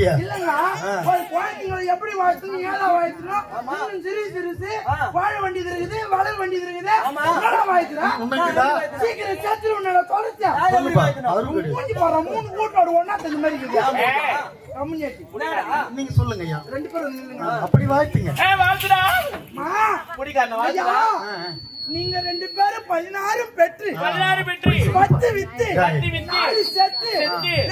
இல்லையா? இல்லங்க ஒரு குழந்தைங்களை எப்படி வாழ்த்துங்க ஏழா வாழ்த்துறோம் சிறு சிறுசு வாழ வேண்டியது இருக்குது வளர வேண்டியது இருக்குது வாழ்த்துறோம் சீக்கிரம் சேர்த்து உன்னோட தொலைச்சா மூஞ்சி போற 3 கூட்டோட ஒன்னா தந்த மாதிரி இருக்குது நீங்க சொல்லுங்க ஐயா. 2 பேரும் நில்லுங்க. அப்படி வாழ்த்துங்க. நீங்க 2 பேரும் 16 பெற்று 10 வித்து 4 செத்து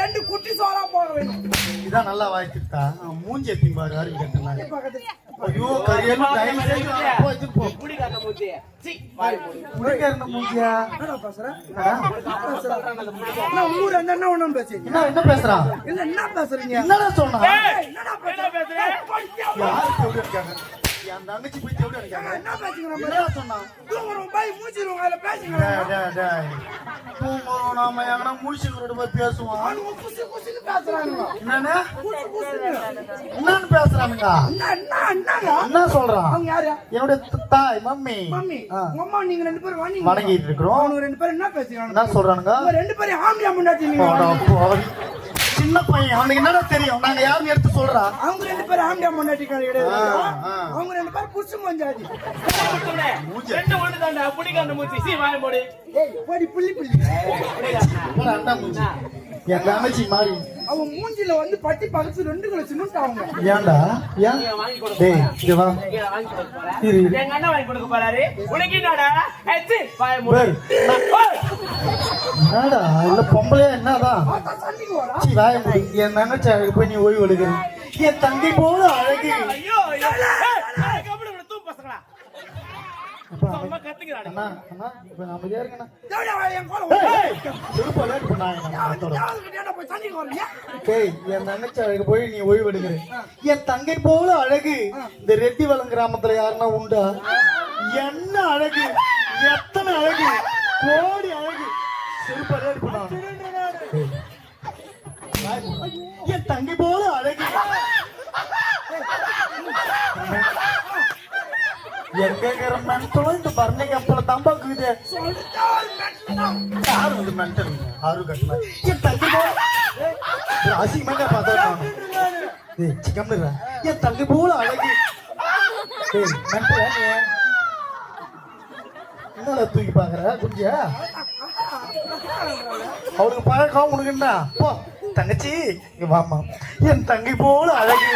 2 குட்டி சோறா போக வேணும். இதான் நல்லா வாழ்த்துட்டா. மூஞ்சி எத்தி பாரு அருவி கட்டலாம். ஐயோ கரியல் டைம் செய்து போய் போ. குடிகாரன மூஞ்சி. சீ வாய் போடு. குடிகாரன மூஞ்சியா? என்ன பேசுற? நான் ஊர் என்ன ஒண்ணும் பேசி. என்ன பேசுறா? இல்ல என்ன பேசுறீங்க? என்னடா சொன்னா? என்னடா பேசுற? யார் சொல்றது இருக்காங்க? என் தங்கச்சி போய் தேடி இருக்காங்க. என்ன பேசுறீங்க? என்ன சொன்னா? தூங்குறோம் போய் மூச்சிரோங்க அத பேசுங்க. டேய். தூங்குறோம் நாம எங்கனா மூச்சிரோட போய் பேசுவோம். அவங்க குசி குசிக்கு பேசுறாங்க. என்னன்னா? என்னன்னு பேசுறானுங்க? என்ன சொல்றான்? அவங்க யாரு? என்னோட தாய் மம்மி. அம்மா நீங்க 2 பேரும் வணங்கிட்டு இருக்கோம். அவங்க 2 பேரும் என்ன பேசுறாங்க? என்ன சொல்றானுங்க? அவங்க 2 பேரும் ஆம்பியா முன்னாடி நீங்க சின்ன பையன் அவனுக்கு என்னடா தெரியும்? நாங்க யாரும் எடுத்து சொல்றா? அவங்க 2 பேரும் ஆம்பியா முன்னாடி கிடையாது. அவங்க 2 பேரும் புடிச்சு மஞ்சாடி. ரெண்டு ஒண்ணு தான்டா புடிகாண்ட மூச்சி சீ வாய் போடு. ஏய் போடி புள்ளி புள்ளி. போடா அண்ணா மூச்சி. என் தங்கச்சி மாறி அவ மூஞ்சில வந்து பட்டி பகச்சு 2 கிலோ சிமெண்ட் ஆவுங்க. ஏன்டா? ஏன் வாங்கி கொடு. டேய் இங்க வா. வாங்கி கொடு போறா. எங்க அண்ணா வாங்கி கொடுக்க போறாரு. உனக்கு என்னடா? ஏச்சி வாய் மூடு. என்னடா இல்ல பொம்பளையா என்னதான்? சீ வாய் மூடு. என் தங்கச்சி போய் நீ ஓய்வு எடுக்க. என் தங்கை போல அழகு. ஐயோ ஏய் கபடி விட தூ பசங்களா. அம்மா கத்துங்கடா. அண்ணா அண்ணா இப்ப நாம ஏறங்கண்ணா. டேய் வாய் என் கோல. ஏய் திருப்ப லேட் பண்ணாங்க நான் போய் தண்ணி கோரியா. டேய் என் தங்கச்சி அழகு போய் நீ ஓய்வு எடுக்க. என் தங்கை போல அழகு இந்த ரெட்டிவளம் கிராமத்துல யாருன்னா உண்டா? என்ன அழகு எத்தனை அழகு கோடி அழகு திருப்ப லேட் பண்ணாங்க. என் தங்கை போல அழகு எங்க மென்டலும் இந்த பர்ணி கப்பல தம்பாக்குது. யாரு வந்து மென்டல் ஆறு கட்டல என் தங்கை போல அசிங்கமாக பார்த்தா சிக்கம்ல என் தங்கை போல அழகு. மென்டல் என்னடா தூக்கி பாக்குற குஞ்சியா? அவளுக்கு பழக்கம் உனக்கு என்ன? போ தங்கச்சி வாமா. என் தங்கை போல அழகு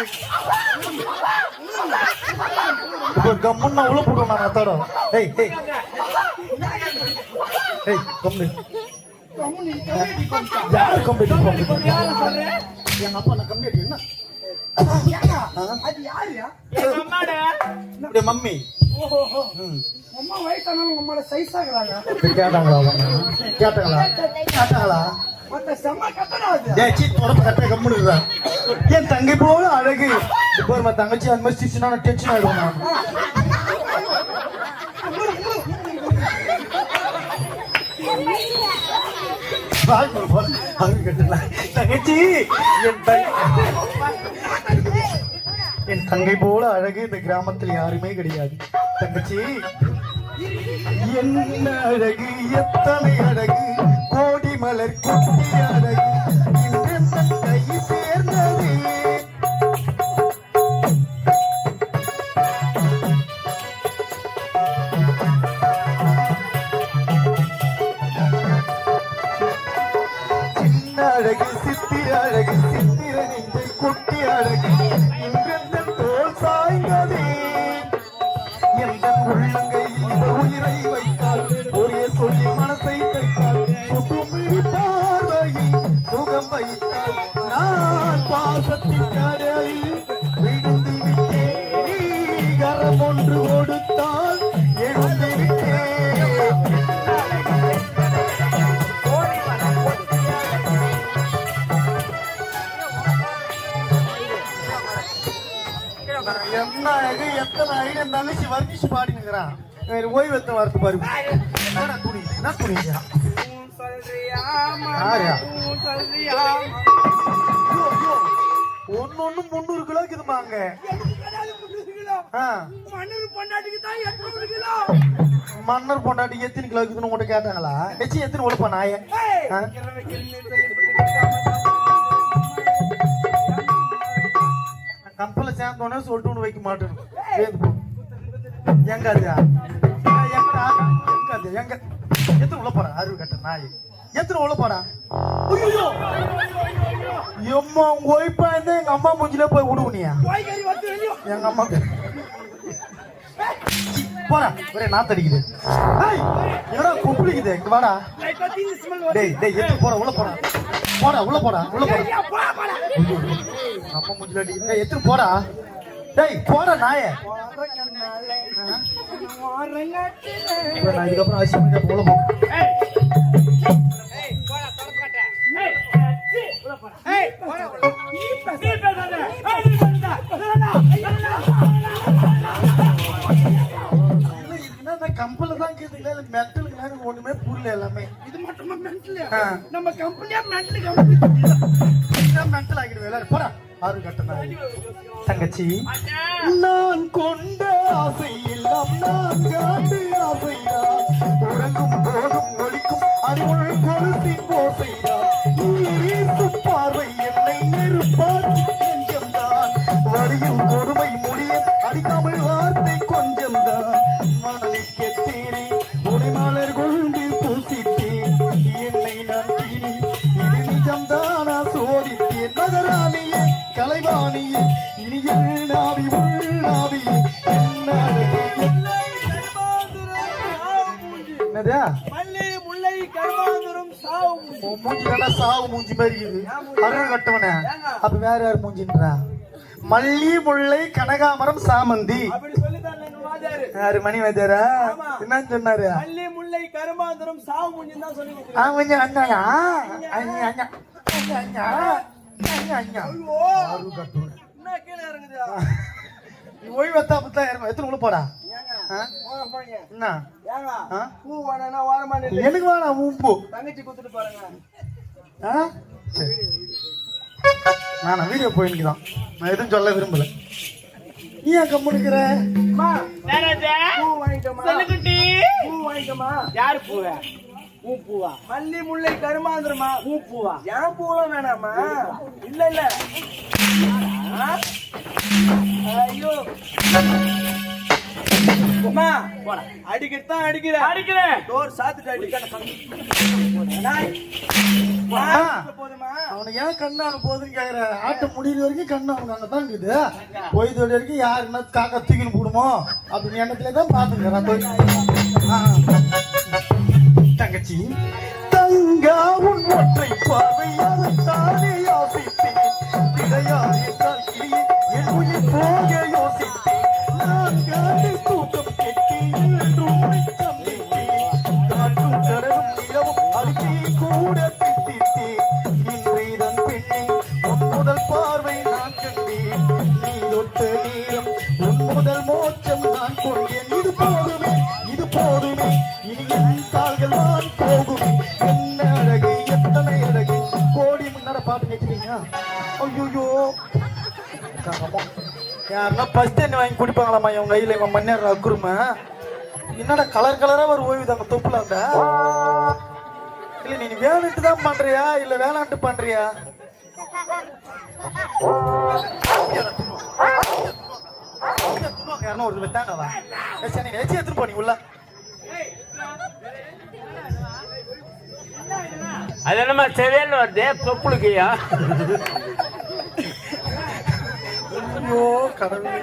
கம்முன்னா உள்ள போடுவோம் நான் அத்தோட. டேய் டேய் டேய் கம்மு யாரு கம்ப்ளீட் எங்க அப்பா நான் கம்ப்ளீட் என்ன மம்மி அம்மா வயசானாலும் உங்க அம்மால சைஸ் ஆகுறாங்க. கேட்டாங்களா கேட்டாங்களா கேட்டாங்களா? என் தங்கை போல அழகு இப்போ தங்கச்சி அந்த மாதிரி சிரிச்சுனா டென்ஷன் ஆயிடுவோம். தங்கச்சி என் தங்கை போல அழகு இந்த கிராமத்தில் யாருமே கிடையாது. தங்கச்சி என்ன அழகு எத்தனை அழகு கோடி மலர் கொட்டி அழகு கை சேர்ந்தது. சின்ன அழகு சித்திர அழகு சித்திர நெஞ்சை கொட்டி அழகு இன்றெந்தன் தோல் சாய்ந்தது. எந்த உள்ளங்கை உயிரை வைத்தால் ஒரே சொல்லி மனசை தைத்தால் சுட்டுமிழி பார்வையில் சுகம் வைத்தால் நான் பாசத்தின் கடலில் விழுந்து விட்டேன். கரம் ஒன்று கொடுத்தால் எழுந்து விட்டேன். என்ன அழகு எத்தனை அழகு தங்கச்சி வர்ணிச்சு பாடினுங்கிறான். ஓய்வு எத்தனை வார்த்தை பாரு. என்ன துணி என்ன துணிங்க ஒன்னு 300 கிலோ இருக்குதுமாங்க. மன்னர் பொண்டாட்டிக்கு எத்தனை கிலோ இருக்குதுன்னு உங்கள்கிட்ட கேட்டாங்களா? எத்தனை உழைப்பா நாய? கம்பல சேர்ந்தோன்னே சொல்லிட்டு ஒன்று வைக்க மாட்டேன் எங்க அது எங்கடா எங்க அது எங்க எத்தனை உள்ள போறா அருள் கட்ட நாய் எத்தனை உள்ள போறா எம்மா உங்க ஒய்ப்பா இருந்தா எங்க அம்மா மூஞ்சில போய் விடுவனியா எங்க அம்மாக்கு போடா ஒரே நாத்தடிக்குது என்னடா குப்பிடிக்குது இங்க வாடா டேய் டேய் எத்தனை போடா உள்ள போடா போடா உள்ள போடா உள்ள போடா அம்மா மூஞ்சில அடிக்குது எத்தனை போடா டேய் போடா நாயே நான் இதுக்கப்புறம் ஆசியம் உள்ள போ கம்பெனி தான் கேட்டீங்களா இல்ல மென்டலுக்கு ஒண்ணுமே புரியல எல்லாமே இது மட்டுமா மென்டல் நம்ம கம்பெனியா மென்டல் கம்பெனி மென்டல் ஆகிடுவேன் எல்லாரும் போடா ஆறு கட்டணா தங்கச்சி நான் கொண்ட ஆசை எல்லாம் நான் காண்டு ஆசையா உறங்கும் போதும் ஒழிக்கும் அறிவுள் கொலுசி போசையா நீரும் பார்வை என்னை நெருப்பார் நெஞ்சம்தான் வரியும் கொடுமை முடிய அடிக்காமல் வார்த்தை கொஞ்சம்தான் மனதில் கெட்டேனே உடைமாளர் கொண்டு பூசித்தேன் என்னை நான் தீனி இது நிஜம்தானா சோதித்தேன் நகராணியே கலைவாணியே இனிய நாவி உள்ளாவியே என்னதா மல்லி முல்லை கருவாந்துரும் சாவு மூஞ்சி தானே சாவு மூஞ்சி மாதிரி இருக்குது அருள் கட்டவனே அப்ப வேற யார் மூஞ்சின்றா மல்லி முல்லை கனகாமரம் சாமந்தி அப்படி சொல்லிதான் வாஜாரு யாரு மணி வாஜாரா என்னன்னு சொன்னாரு மல்லி முல்லை கருவாந்துரும் சாவு மூஞ்சின்னு தான் சொல்லி அவங்க அண்ணா அண்ணா அண்ணா அண்ணா அண்ணா அருள் கட்டவனே என்ன கீழே இறங்குதா ஓய்வத்தா அப்பதான் ஏறுமா எத்தனை உள்ள போடா என்ன பூ வேணா வாரமா எனக்கு வேணா உப்பு தங்கச்சி குத்துட்டு பாருங்க சரி நான் வீடியோ போயிருக்கிறான் நான் எதுவும் சொல்ல விரும்பல நீ ஏன் கம்முனுக்கிற பூ வாங்கிட்டோமா பூ வாங்கிட்டோமா யாரு பூவ பூ பூவா மல்லி முல்லை கருமாந்திரமா பூ பூவா ஏன் பூவெல்லாம் வேணாமா இல்ல இல்ல ஐயோ அம்மா அடிக்கத்தான் அடிக்கிறேன் டோர் சாத்துட்டு அவனுக்கு ஏன் கண்ணானு போகுதுன்னு கேக்குற ஆட்டம் முடியிற வரைக்கும் கண்ணு அவனுக்கு அங்கதான் இருக்குது பொய்தோட வரைக்கும் யாருன்னா காக்கா தூக்கின்னு போடுமோ அப்படின்னு எண்ணத்துல தான் பாத்துக்கிறேன் தங்கச்சி தங்கா உன் ஒற்றை பார்வையாக தானே யோசித்தேன் இதையார் என்றால் கிளியே என் உயிர் போக யோசித்தேன் நான் காட்டி தூக்கம் கெட்டி என்றும் சந்தித்தேன் காற்றும் கடலும் நிலவும் அழுகி கூட பிடித்தேன் இன்றைதன் பெண்ணை உன் முதல் பார்வை நான் கண்டேன் நீ தொட்ட நேரம் உன் முதல் மோட்சம் நான் கொண்டேன் இது போதுமே இனி என் கால்கள் நான் போகுமே என்ன அழகு எத்தனை அழகு கோடி முன்னாட பாட்டு கேட்கிறீங்க ஐயோ யாருன்னா ஃபர்ஸ்ட் என்ன வாங்கி குடிப்பாங்களாம்மா இவங்க கையில் இவங்க மண்ணேற அக்குருமா என்னடா கலர் கலரா ஒரு ஓய்வு தாங்க தொப்புல அந்த இல்ல நீ வேணுட்டு தான் பண்றியா இல்ல வேணான்ட்டு பண்றியா யாருன்னா ஒரு தாண்டவா சரி வச்சு எடுத்துட்டு போனீங்க உள்ள அது என்னமா செவேன்னு வருது தொப்புளுக்கையா ஐயோ கடவுளே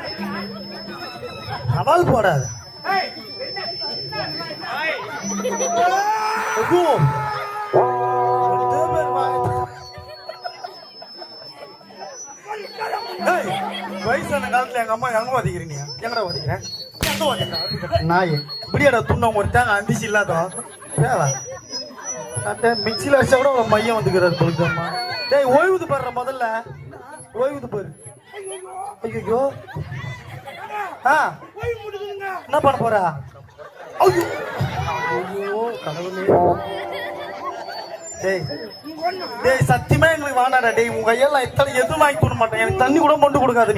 சவால் போடாது வயசான காலத்துல எங்க அம்மா எங்க ஓதிக்கிறீங்க எங்கடா ஓதிக்கிறேன் நாய் இப்படியாடா துண்ணம் ஒருத்தாங்க அந்திச்சு இல்லாதோ தேவா மிக்சியில் அடிச்சா கூட ஒரு மையம் வந்துக்கிறாரு பொழுதுமா டேய் ஓய்வுது பாடுற முதல்ல ஓய்வுது பாரு ஐயோ என்ன பண்ண போறா ஐயோ கடவுளே டேய் டேய் சத்தியமா எங்களுக்கு வேணாடா டேய் உங்க கையெல்லாம் இத்தனை எதுவும் வாங்கி கொடுக்க மாட்டேன் எனக்கு தண்ணி கூட மொண்டு கொடுக்காது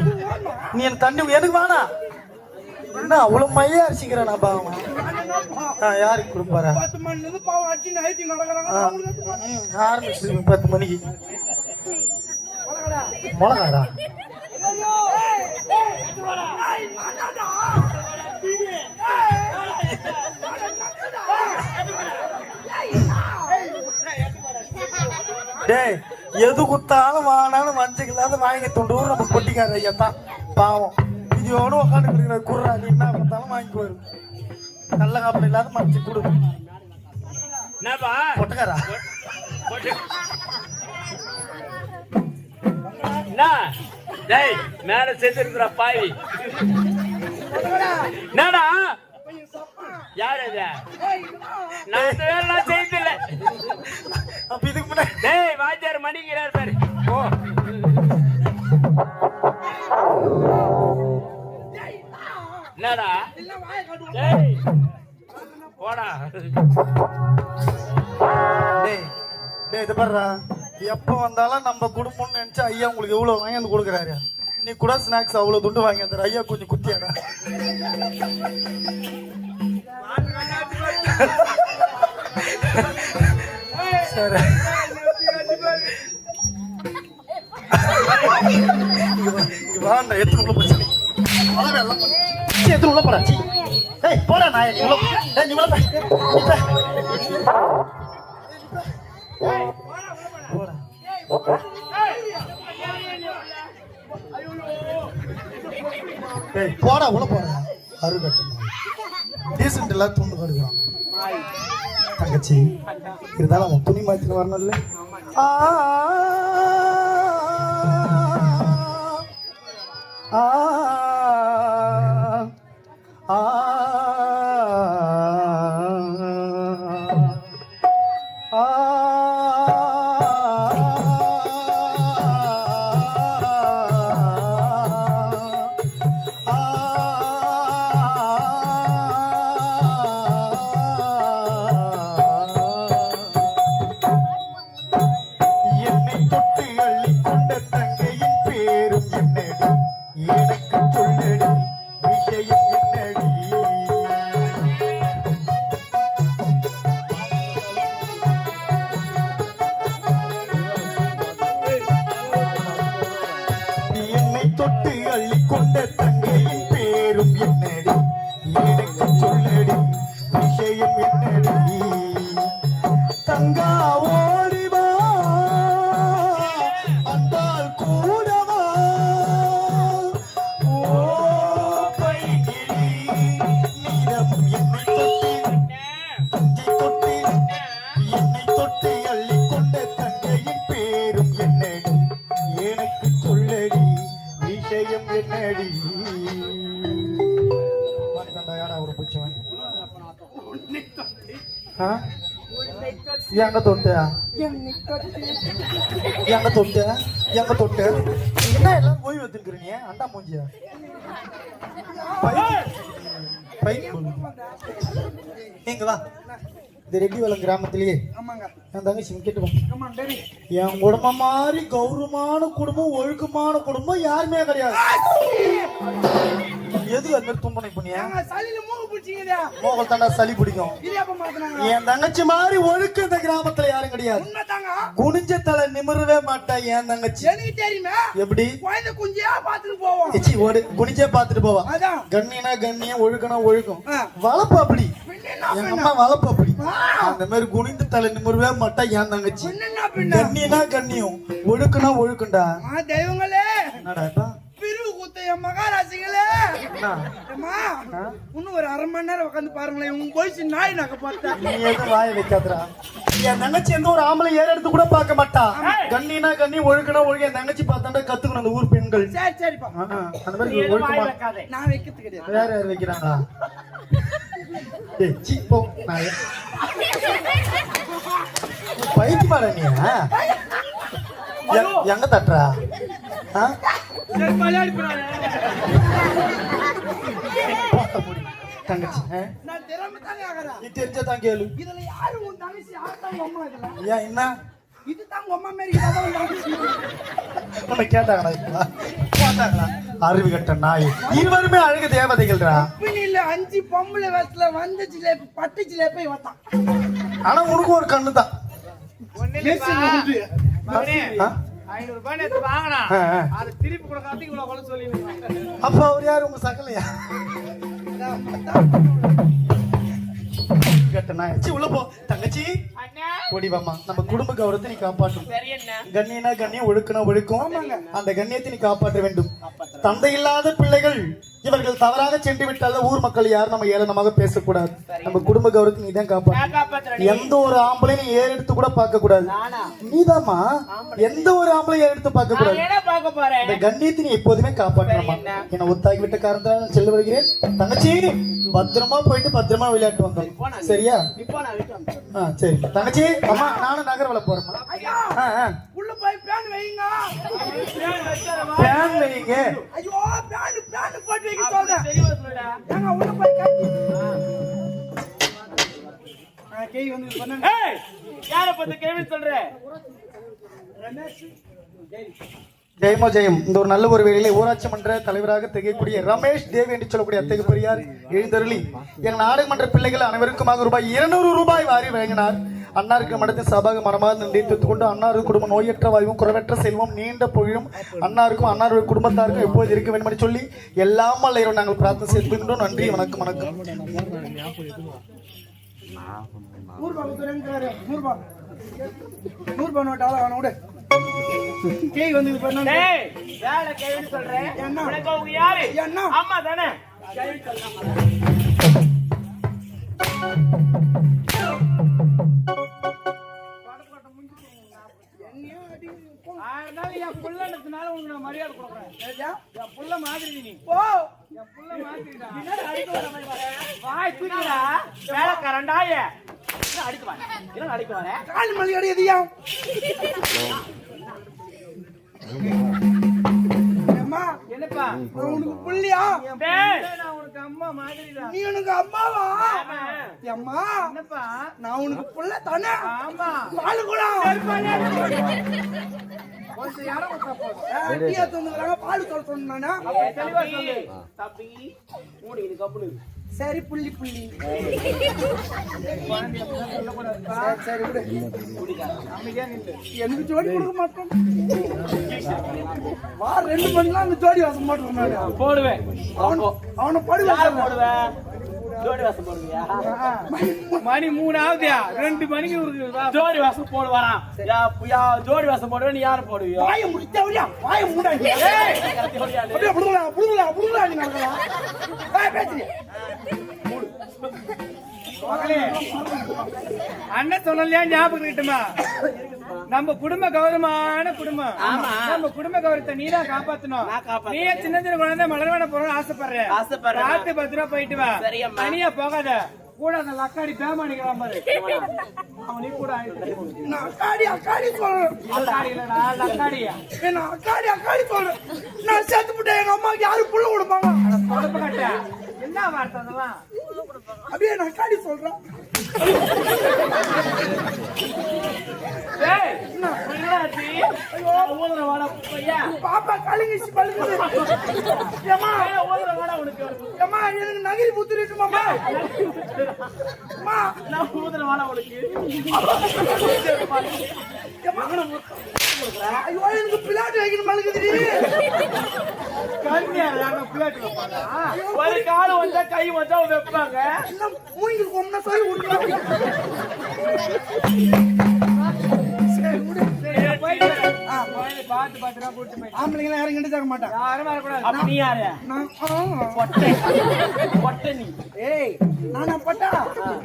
நீ எனக்கு தண்ணி எனக்கு வேணா என்ன அவ்வளவு மையா அரிசிக்கிறேன் பாவம் யாருக்கு கொடுப்பாரா 10 மணில இருந்து பாவம் அடிச்சு நைட்டி நடக்கறாங்க ஆரம்பிச்சு 10 மணிக்கு மிளகாடா டேய் எது குத்தாலும் வானாலும் வஞ்சிக்கலாத வாங்கி தொண்டு நம்ம பொட்டிக்கார ஐயா தான் பாவம் இதோட உட்காந்து குர்ரா நீ என்ன பார்த்தாலும் வாங்கிக்குவாரு நல்ல காப்பில் இல்லாத மறைச்சு கொடு என்னப்பா பொட்டக்காரா என்ன டேய் மேல செத்துருக்குற பாவி என்னடா யார் அது நான் இந்த வேலைலாம் செய்யல அப்ப இதுக்கு முன்னாடி டேய் வாத்தியார் மணிக்கிறார் பாரு ஓ என்னடா டேய் போடா டேய் டேய் இது பாருடா எப்போ வந்தாலும் நம்ம குடும்பம்னு நினைச்சா ஐயா உங்களுக்கு எவ்வளவு வாங்கி வந்து கொடுக்குறாரு நீ கூட ஸ்நாக்ஸ் அவ்வளவு துண்டு வாங்கி வந்துடுற ஐயா கொஞ்சம் குத்தியாடா சரி வாண்டா எத்தனை பிரச்சனை எத்தனை உள்ள போடா சி ஏய் போடா நான் நீ உள்ள போடா ஏய் போடா உள்ள போடா அருகட்டு டீசன்ட் எல்லாம் துண்டு கொடுக்குறான் தங்கச்சி இருந்தாலும் அவன் துணி மாத்திட்டு வரணும்ல ஆ ஆ ஆ எங்க தொட்ட எங்க தொட்ட எங்க தொட்ட என்ன எல்லாம் போய் வச்சிருக்கிறீங்க அண்டா மூஞ்சியா நீங்க வா இந்த ரெட்டிவலம் கிராமத்திலேயே என் தங்கச்சி கேட்டுக்கோ என் குடும்பம் மாதிரி கௌரவமான குடும்பம் ஒழுக்கமான குடும்பம் யாருமே கிடையாது எதுக்கு அது மாதிரி தும்பனை பண்ணியா மோகல் தாண்டா சளி பிடிக்கும் என் தங்கச்சி மாதிரி ஒழுக்க இந்த கிராமத்துல யாரும் கிடையாது குனிஞ்ச தலை நிமிரவே மாட்டா என் தங்கச்சி எப்படி குனிஞ்சே பாத்துட்டு போவா கண்ணினா கண்ணியம் ஒழுக்கனா ஒழுக்கம் வளர்ப்பு அப்படி எங்க அம்மா வளர்ப்பு அப்படி அந்த மாதிரி குனிந்து தலை நிமிரவே மாட்டா என் தங்கச்சி கண்ணினா கண்ணியம் ஒழுக்கனா ஒழுக்கண்டா தெய்வங்களே என்னடா மகாராசிகளே இன்னும் ஒரு அரை மணி நேரம் உட்காந்து பாருங்களேன் உங்க போயிச்சு நாய் நக்க பார்த்தேன் நீ எதுவும் வாய வைக்காதடா என் தங்கச்சி எந்த ஒரு ஆம்பளை ஏற எடுத்து கூட பார்க்க மாட்டா கண்ணினா கண்ணி ஒழுக்கனா ஒழுக்க என் தங்கச்சி பார்த்தாண்டா கத்துக்கணும் அந்த ஊர் பெண்கள் சரி சரிப்பா அந்த மாதிரி ஒழுக்கமா நான் வைக்கிறது கிடையாது வேற யார் வைக்கிறாங்களா சி போ நாய பைத்தியமாடா நீ எங்க தட்டுறா தங்கச்சி நீ தெரிஞ்சதான் கேளு ஏன் என்ன கேட்டாங்களா அறிவு கட்ட நாய் இருவருமே அழகு தேவதைகள்டா இல்ல 5 பொம்பளை வயசுல வந்த ஜிலேபி பட்டு ஜிலேபி வந்தான் ஆனா உனக்கு ஒரு கண்ணு தான் 500 ரூபாய் நேத்து வாங்கினா அது திருப்பி கொடுக்காதீங்க இவ்வளவு கொலை சொல்லி அப்ப அவர் யாரு உங்க சகலையா கேட்டனா உள்ள போ தங்கச்சி அண்ணா ஓடிவாமா நம்ம குடும்ப கௌரவத்தை நீ காப்பாற்றும் சரி அண்ணா கண்ணியனா கண்ணியம் ஒழுக்கனா ஒழுக்கம் அந்த கண்ணியத்தை நீ காப்பாற்ற வேண்டும் தந்தை இல்லாத பிள்ளைகள் இவர்கள் தவறாக சென்று விட்டால் ஊர் மக்கள் யாரும் நம்ம ஏளனமாக பேசக்கூடாது நம்ம குடும்ப கௌரவத்தை நீ தான் காப்பாற்ற எந்த ஒரு ஆம்பளை நீ ஏறெடுத்து கூட பார்க்க கூடாது நீதாம்மா எந்த ஒரு ஆம்பளை ஏறெடுத்து பார்க்க கூடாது என்ன பார்க்க போறேன் இந்த கண்ணியத்தை நீ எப்போதுமே காப்பாற்றணுமா என்ன ஒத்தாக்கி விட்ட காரணத்தால் நான் செல்ல வருகிறேன் தங்கச்சி பத்திரமா போயிட்டு பத்திரமா விளையாட்டு வந்தோம் சரியா சரி தங்கச்சி அம்மா நானும் நகர்வல போறேன் உள்ள போய் பேன் வைங்க பேன் வைங்க ஐயோ பேன் போட்டு வைக்க சொல்றேன் தெளிவா சொல்லுடா ஏங்க உள்ள போய் கை வந்து பண்ணங்க ஏய் யார பத்தி கேள்வி சொல்ற ஜெயமோ ஜெயம் இந்த ஒரு நல்ல ஒரு வேளையிலே ஊராட்சி மன்ற தலைவராக திகழக்கூடிய ரமேஷ் தேவ் என்று சொல்லக்கூடிய அத்தகு பெரியார் எழுந்தருளி எங்கள் நாடாளுமன்ற பிள்ளைகள் அனைவருக்குமாக ரூபாய் 200 வாரி வழங்கினார் அன்னாருக்கு மடத்தின் சபாக மரமாக நினைத்துக் கொண்டு அன்னாருக்கு குடும்ப நோயற்ற வாய்வும் குறைவற்ற செல்வம் நீண்ட பொழியும் அன்னாருக்கும் அன்னாருடைய குடும்பத்தாருக்கும் எப்போது இருக்க வேண்டும் என்று சொல்லி எல்லாம் அல்ல நாங்கள் பிரார்த்தனை செய்துகின்றோம் நன்றி வணக்கம் வணக்கம் நூறு நோட்டால அவன விடு கேய் வந்து பண்ணு டேய் வேற கேள்வி சொல்றேன் என்ன உனக்கு அவங்க யாரு என்ன அம்மா தானே கேள்வி சொல்லலாம் என் புள்ளனால உனக்கு நான் மரியாதை கொடுக்குறேன் என் புள்ள மாதிரி நீ போ என் புள்ள மாதிரிடா அடிக்க வர மாதிரி வாய் தூக்கிடா வேலைக்காரண்டாய அடிக்க வர என்ன அடிக்க வர கால் மல்லி அடியதியா அம்மா என்னப்பா உனக்கு புள்ளியா டேய் நான் உனக்கு அம்மா மாதிரிடா நீ உனக்கு அம்மாவா ஆமா அம்மா என்னப்பா நான் உனக்கு புள்ள தானே ஆமா பால் கூட கொஞ்சம் யாரோ போதும் டீ தந்துறாங்க பால் சொல்ல சொன்னானா தெளிவா சொல்லு தம்பி மூடி இது கப்புனு சரி புள்ளி புள்ளி சரி விடு எனக்கு ஜோடி கொடுக்க மாட்டோம் வா 2 மணிலாம் அந்த ஜோடி வாசம் மாட்டோம் போடுவேன் அவனை படி போடுவேன் ஜோடி வாசம் போடுவியா மணி 3 ஆகுதியா 2 மணிக்கு ஜோடி வாசம் போடு வரான் ஜோடி வாசம் போடுவேன் நீ யார போடுவியா வாயை முடிச்சவரியா வாயை மூடாங்க அப்படியே புடுங்கலாம் நீ நடக்கலாம் பேசுறீங்க அண்ணன் சொன்னலையா ஞாபகம் கிட்டுமா நம்ம குடும்ப கௌரவமான குடும்பம் நம்ம குடும்ப கௌரவத்தை நீ தான் காப்பாத்தணும் நீ சின்ன சின்ன குழந்தை மலர்வான போறோம் ஆசைப்படுற ராத்து 10 ரூபா போயிட்டு வா தனியா போகாத கூட அந்த லக்காடி பேமானிக்கலாம் பாரு அவன் நீ கூட நான் அக்காடி சொல்றேன் லக்காடி இல்லடா லக்காடியா நான் அக்காடி சொல்றேன் நான் சேர்த்து விட்டேன் எங்க அம்மாவுக்கு யாரும் புள்ள கொடுப்பாங்க தொடப்பு கட்ட என்ன வார்த்தை அதெல்லாம் அப்படியே நான் அக்காடி சொல்றேன் ஏய் என்னடா ஐயோ ஊதுற வாடா பையா பாப்பா கலிங்கிச்சு பழுகுது ஏமா ஊதுற வாடா உனக்கு ஏமா எனக்கு நகிரி புத்து இருக்குமாமா அம்மா நான் ஊதுற வாடா உனக்கு ஐயோ எனக்கு பிளாட் வைக்கணும் பழுகுது கண்ணியார் பிளேட் வைப்பாங்க ஒரு காலம் வந்தா கை வந்தா வைப்பாங்க மூங்கில் கொம்னா சொல்லி விடுறாங்க ஆம்பளைங்க யாரும் கிட்ட தர மாட்டான் யாரும் வரக்கூடாது நீ யாரு பொட்டை நீ ஏய் நானா பட்டா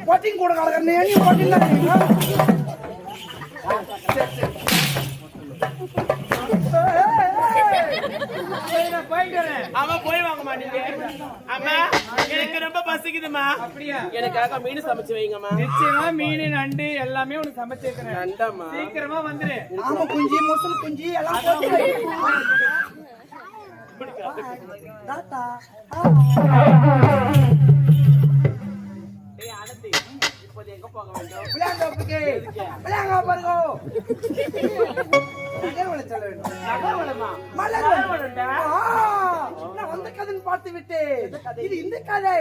பொட்டிங் கூட கலக்கறேன் நீ பொட்டிங் அம்மா போய் வாங்க மாட்டீங்க அம்மா எனக்கு ரொம்ப பசிக்குதுமா அப்படியா எனக்காக மீன் சமைச்சு வைங்கம்மா நிச்சயமா மீன் நண்டு எல்லாமே உனக்கு சமைச்சு வைக்கிறேன் நண்டம்மா சீக்கிரமா வந்துரு ஆமா குஞ்சி முசல் குஞ்சி எல்லாம் போட்டு தாத்தா ஏய் ஆனந்தி இப்போ எங்க போக வேண்டும் விளையாங்கப்புக்கு விளையாங்க பாருங்க நகர்வளம் சொல்ல வேண்டும் நகர்வளமா மலர்வளம்டா நான் அந்த கதைன்னு பார்த்து விட்டேன் இது இந்த கதை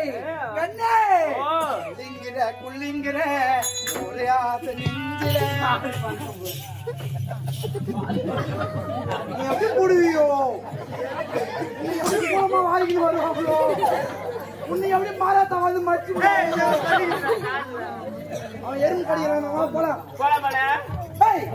கண்ணே திங்கிற குள்ளிங்கிற ஒரு ஆசை நெஞ்சில நீ எப்படி போடுவியோ நீ எப்படி போடாம வாங்கிட்டு வருவாங்களோ உன்னை எப்படி மாறாத்தா வந்து மச்சு அவன் எறும்பு கடிக்கிறான் போலாம் போலாம் ஏய்